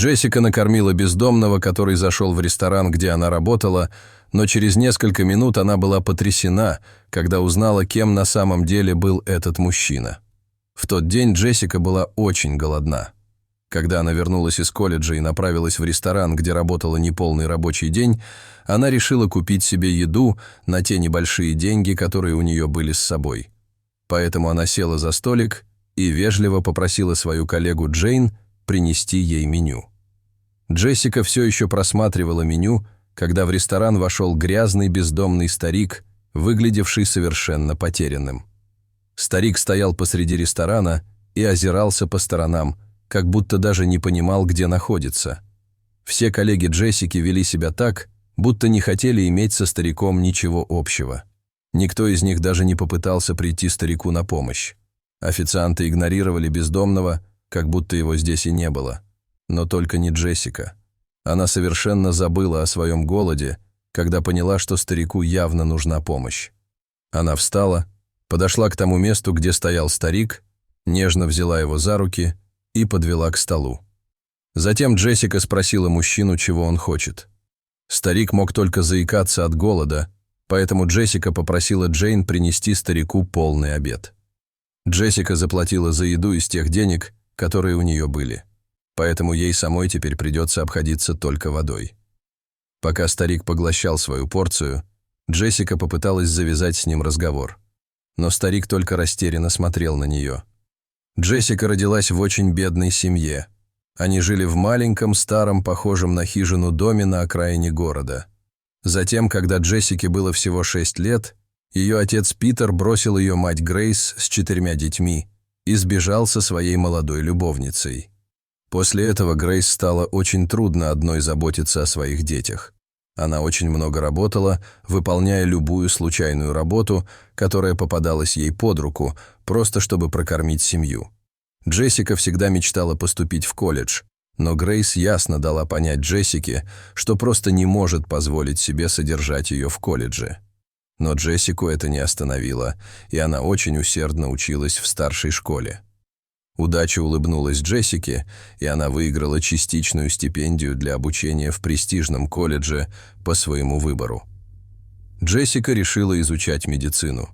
Джессика накормила бездомного, который зашел в ресторан, где она работала, но через несколько минут она была потрясена, когда узнала, кем на самом деле был этот мужчина. В тот день Джессика была очень голодна. Когда она вернулась из колледжа и направилась в ресторан, где работала неполный рабочий день, она решила купить себе еду на те небольшие деньги, которые у нее были с собой. Поэтому она села за столик и вежливо попросила свою коллегу Джейн принести ей меню. Джессика все еще просматривала меню, когда в ресторан вошел грязный бездомный старик, выглядевший совершенно потерянным. Старик стоял посреди ресторана и озирался по сторонам, как будто даже не понимал, где находится. Все коллеги Джессики вели себя так, будто не хотели иметь со стариком ничего общего. Никто из них даже не попытался прийти старику на помощь. Официанты игнорировали бездомного, как будто его здесь и не было. Но только не Джессика. Она совершенно забыла о своем голоде, когда поняла, что старику явно нужна помощь. Она встала, подошла к тому месту, где стоял старик, нежно взяла его за руки и подвела к столу. Затем Джессика спросила мужчину, чего он хочет. Старик мог только заикаться от голода, поэтому Джессика попросила Джейн принести старику полный обед. Джессика заплатила за еду из тех денег, которые у нее были. Поэтому ей самой теперь придется обходиться только водой. Пока старик поглощал свою порцию, Джессика попыталась завязать с ним разговор. Но старик только растерянно смотрел на нее. Джессика родилась в очень бедной семье. Они жили в маленьком, старом, похожем на хижину доме на окраине города. Затем, когда Джессике было всего 6 лет, ее отец Питер бросил ее мать Грейс с 4 детьми и сбежал со своей молодой любовницей. После этого Грейс стало очень трудно одной заботиться о своих детях. Она очень много работала, выполняя любую случайную работу, которая попадалась ей под руку, просто чтобы прокормить семью. Джессика всегда мечтала поступить в колледж, но Грейс ясно дала понять Джессике, что просто не может позволить себе содержать ее в колледже. Но Джессику это не остановило, и она очень усердно училась в старшей школе. Удача улыбнулась Джессике, и она выиграла частичную стипендию для обучения в престижном колледже по своему выбору. Джессика решила изучать медицину.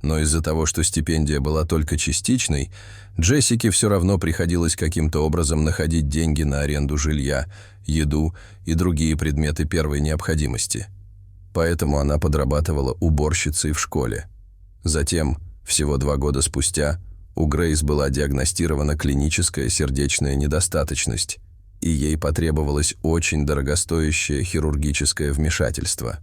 Но из-за того, что стипендия была только частичной, Джессике все равно приходилось каким-то образом находить деньги на аренду жилья, еду и другие предметы первой необходимости. Поэтому она подрабатывала уборщицей в школе. Затем, всего 2 года спустя, у Грейс была диагностирована клиническая сердечная недостаточность, и ей потребовалось очень дорогостоящее хирургическое вмешательство.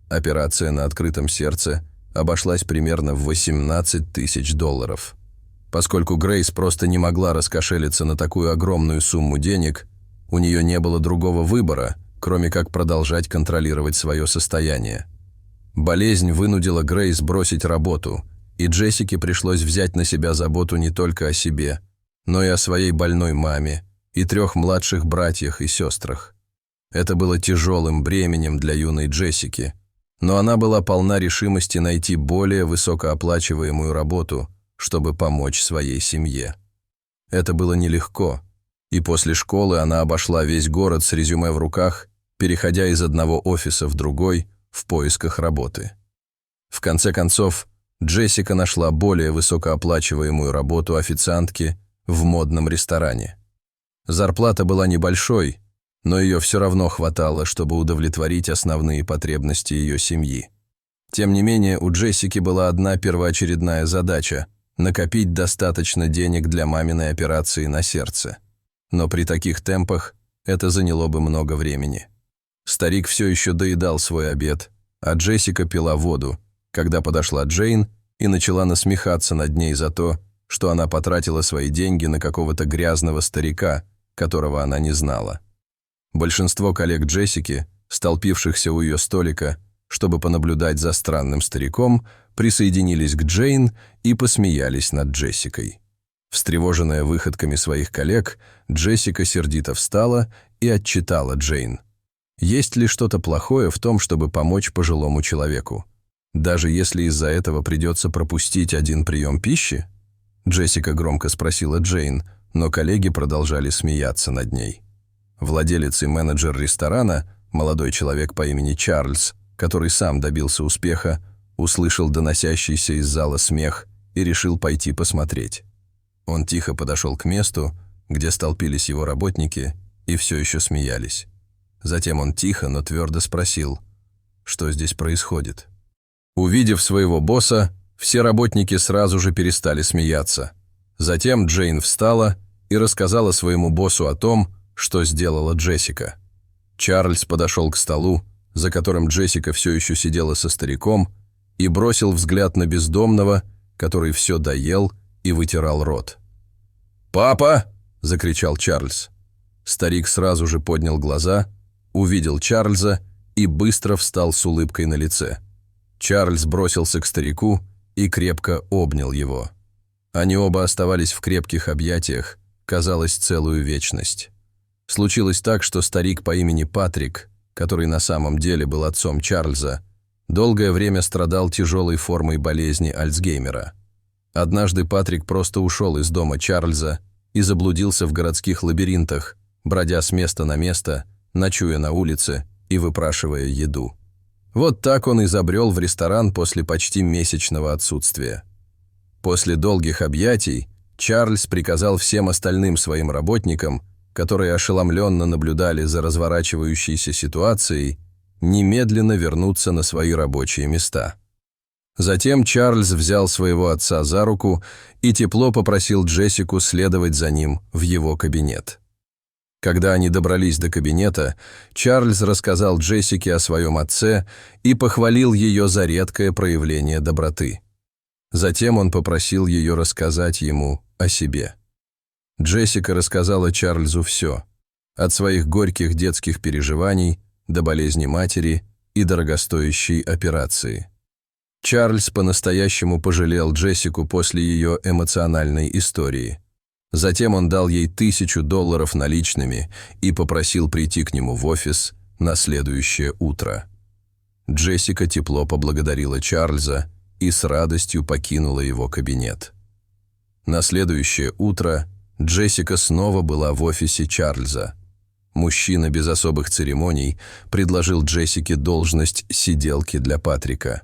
Операция на открытом сердце обошлась примерно в $18 тысяч. Поскольку Грейс просто не могла раскошелиться на такую огромную сумму денег, у нее не было другого выбора, кроме как продолжать контролировать свое состояние. Болезнь вынудила Грейс бросить работу, и Джессике пришлось взять на себя заботу не только о себе, но и о своей больной маме и 3 младших братьях и сестрах. Это было тяжелым бременем для юной Джессики, но она была полна решимости найти более высокооплачиваемую работу, чтобы помочь своей семье. Это было нелегко, и после школы она обошла весь город с резюме в руках, переходя из одного офиса в другой в поисках работы. В конце концов, Джессика нашла более высокооплачиваемую работу официантки в модном ресторане. Зарплата была небольшой, но ее все равно хватало, чтобы удовлетворить основные потребности ее семьи. Тем не менее, у Джессики была одна первоочередная задача – накопить достаточно денег для маминой операции на сердце. Но при таких темпах это заняло бы много времени. Старик все еще доедал свой обед, а Джессика пила воду, когда подошла Джейн и начала насмехаться над ней за то, что она потратила свои деньги на какого-то грязного старика, которого она не знала. Большинство коллег Джессики, столпившихся у ее столика, чтобы понаблюдать за странным стариком, присоединились к Джейн и посмеялись над Джессикой. Встревоженная выходками своих коллег, Джессика сердито встала и отчитала Джейн. Есть ли что-то плохое в том, чтобы помочь пожилому человеку? Даже если из-за этого придется пропустить 1 прием пищи? Джессика громко спросила Джейн, но коллеги продолжали смеяться над ней. Владелец и менеджер ресторана, молодой человек по имени Чарльз, который сам добился успеха, услышал доносящийся из зала смех и решил пойти посмотреть. Он тихо подошел к месту, где столпились его работники, и все еще смеялись. Затем он тихо, но твердо спросил, что здесь происходит. Увидев своего босса, все работники сразу же перестали смеяться. Затем Джейн встала и рассказала своему боссу о том, что сделала Джессика. Чарльз подошел к столу, за которым Джессика все еще сидела со стариком, и бросил взгляд на бездомного, который все доел и вытирал рот. «Папа!» – закричал Чарльз. Старик сразу же поднял глаза, увидел Чарльза и быстро встал с улыбкой на лице. Чарльз бросился к старику и крепко обнял его. Они оба оставались в крепких объятиях, казалось, целую вечность. Случилось так, что старик по имени Патрик, который на самом деле был отцом Чарльза, долгое время страдал тяжелой формой болезни Альцгеймера. Однажды Патрик просто ушел из дома Чарльза и заблудился в городских лабиринтах, бродя с места на место, ночуя на улице и выпрашивая еду. Вот так он и забрел в ресторан после почти месячного отсутствия. После долгих объятий Чарльз приказал всем остальным своим работникам, которые ошеломленно наблюдали за разворачивающейся ситуацией, немедленно вернуться на свои рабочие места. Затем Чарльз взял своего отца за руку и тепло попросил Джессику следовать за ним в его кабинет. Когда они добрались до кабинета, Чарльз рассказал Джессике о своем отце и похвалил ее за редкое проявление доброты. Затем он попросил ее рассказать ему о себе. Джессика рассказала Чарльзу все, от своих горьких детских переживаний до болезни матери и дорогостоящей операции. Чарльз по-настоящему пожалел Джессику после ее эмоциональной истории. Затем он дал ей $1000 наличными и попросил прийти к нему в офис на следующее утро. Джессика тепло поблагодарила Чарльза и с радостью покинула его кабинет. На следующее утро Джессика снова была в офисе Чарльза. Мужчина без особых церемоний предложил Джессике должность сиделки для Патрика.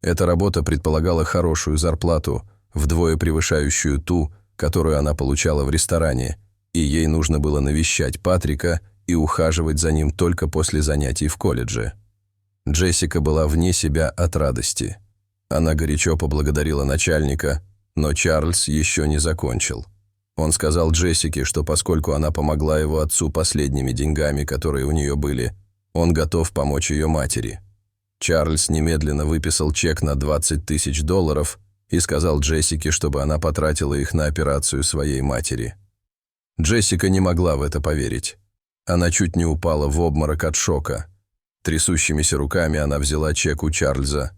Эта работа предполагала хорошую зарплату, вдвое превышающую ту, которую она получала в ресторане, и ей нужно было навещать Патрика и ухаживать за ним только после занятий в колледже. Джессика была вне себя от радости. Она горячо поблагодарила начальника, но Чарльз еще не закончил. Он сказал Джессике, что поскольку она помогла его отцу последними деньгами, которые у нее были, он готов помочь ее матери. Чарльз немедленно выписал чек на $20 000 и сказал Джессике, чтобы она потратила их на операцию своей матери. Джессика не могла в это поверить. Она чуть не упала в обморок от шока. Трясущимися руками она взяла чек у Чарльза,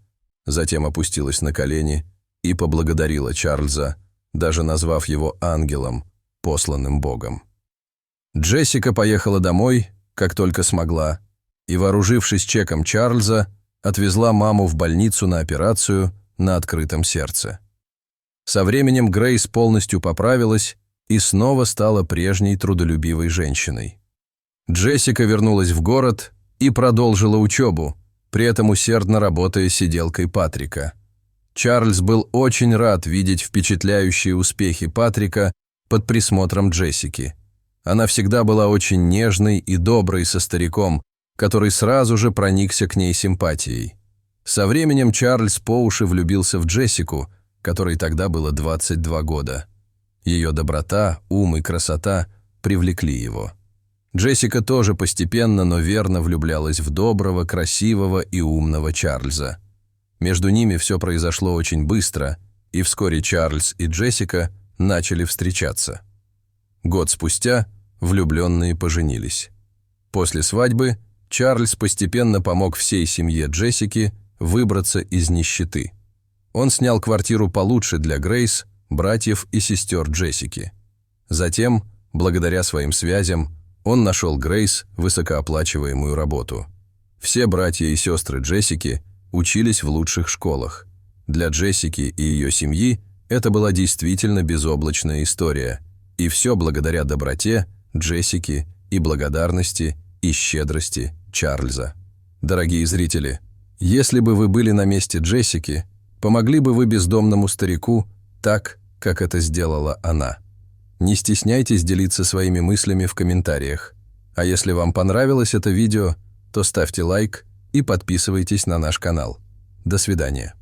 затем опустилась на колени и поблагодарила Чарльза, даже назвав его ангелом, посланным Богом. Джессика поехала домой, как только смогла, и, вооружившись чеком Чарльза, отвезла маму в больницу на операцию на открытом сердце. Со временем Грейс полностью поправилась и снова стала прежней трудолюбивой женщиной. Джессика вернулась в город и продолжила учебу, при этом усердно работая сиделкой Патрика. Чарльз был очень рад видеть впечатляющие успехи Патрика под присмотром Джессики. Она всегда была очень нежной и доброй со стариком, который сразу же проникся к ней симпатией. Со временем Чарльз по уши влюбился в Джессику, которой тогда было 22 года. Ее доброта, ум и красота привлекли его. Джессика тоже постепенно, но верно влюблялась в доброго, красивого и умного Чарльза. Между ними все произошло очень быстро, и вскоре Чарльз и Джессика начали встречаться. Год спустя влюбленные поженились. После свадьбы Чарльз постепенно помог всей семье Джессики выбраться из нищеты. Он снял квартиру получше для Грейс, братьев и сестер Джессики. Затем, благодаря своим связям, он нашел Грейс высокооплачиваемую работу. Все братья и сестры Джессики учились в лучших школах. Для Джессики и ее семьи это была действительно безоблачная история, и все благодаря доброте Джессики и благодарности, и щедрости Чарльза. Дорогие зрители, если бы вы были на месте Джессики, помогли бы вы бездомному старику так, как это сделала она? Не стесняйтесь делиться своими мыслями в комментариях. А если вам понравилось это видео, то ставьте лайк и подписывайтесь на наш канал. До свидания.